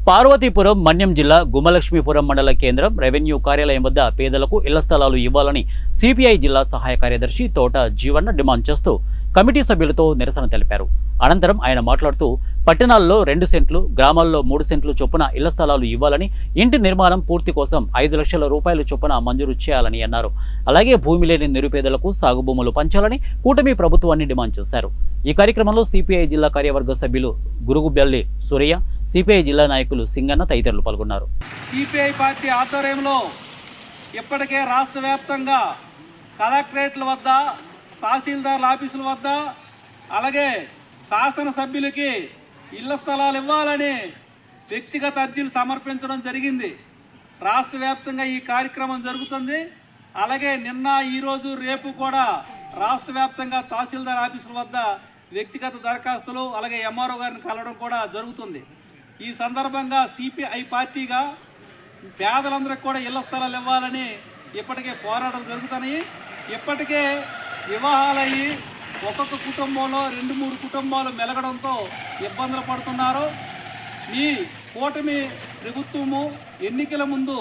పార్వతీపురం మన్యం జిల్లా గుమలక్ష్మీపురం మండల కేంద్రం రెవెన్యూ కార్యాలయం వద్ద పేదలకు ఇళ్ల స్థలాలు ఇవ్వాలని సిపిఐ జిల్లా సహాయ కార్యదర్శి తోట జీవన్న డిమాండ్ చేస్తూ కమిటీ సభ్యులతో నిరసన తెలిపారు. అనంతరం ఆయన మాట్లాడుతూ పట్టణాల్లో 2 సెంట్లు, గ్రామాల్లో 3 సెంట్లు చొప్పున ఇళ్ల స్థలాలు ఇవ్వాలని, ఇంటి నిర్మాణం పూర్తి కోసం 5 లక్షల రూపాయల చొప్పున మంజూరు చేయాలని అన్నారు. అలాగే భూమి లేని నిరుపేదలకు సాగు భూములు పంచాలని కూటమి ప్రభుత్వాన్ని డిమాండ్ చేశారు. ఈ కార్యక్రమంలో సిపిఐ జిల్లా కార్యవర్గ సభ్యులు గురుగుబెల్లి సూరయ్య, సిపిఐ జిల్లా నాయకులు సింగన్న తదితరులు పాల్గొన్నారు. సిపిఐ పార్టీ ఆధ్వర్యంలో ఇప్పటికే రాష్ట్ర వ్యాప్తంగా కలెక్టరేట్ల వద్ద, తహసీల్దార్ల ఆఫీసుల వద్ద, అలాగే శాసనసభ్యులకి ఇళ్ల స్థలాలు ఇవ్వాలని వ్యక్తిగత అర్జీలు సమర్పించడం జరిగింది. రాష్ట్ర వ్యాప్తంగా ఈ కార్యక్రమం జరుగుతుంది. అలాగే నిన్న, ఈరోజు, రేపు కూడా రాష్ట్ర వ్యాప్తంగా తహసీల్దార్ ఆఫీసుల వద్ద వ్యక్తిగత దరఖాస్తులు, అలాగే ఎంఆర్ఓ గారిని కలవడం కూడా జరుగుతుంది. ఈ సందర్భంగా సిపిఐ పార్టీగా పేదలందరికీ కూడా ఇళ్ల స్థలాలు ఇవ్వాలని ఇప్పటికే పోరాటాలు జరుగుతున్నాయి. ఇప్పటికే వివాహాలయ్యి ఒక్కొక్క కుటుంబంలో 2-3 కుటుంబాలు మెలగడంతో ఇబ్బందులు పడుతున్నారు. ఈ కూటమి ప్రభుత్వము ఎన్నికల ముందు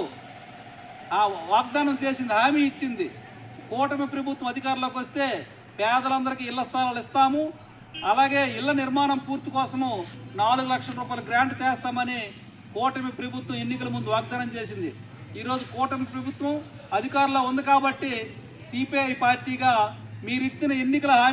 ఆ వాగ్దానం చేసింది, హామీ ఇచ్చింది. కూటమి ప్రభుత్వం అధికారంలోకి వస్తే పేదలందరికీ ఇళ్ల స్థలాలు ఇస్తాము, అలాగే ఇళ్ల నిర్మాణం పూర్తి కోసము 4 లక్షల రూపాయలు గ్రాంట్ చేస్తామని కూటమి ప్రభుత్వం ఎన్నికల ముందు వాగ్దానం చేసింది. ఈరోజు కూటమి ప్రభుత్వం అధికారంలో ఉంది కాబట్టి సిపిఐ పార్టీగా మీరిచ్చిన ఎన్నికల హామీ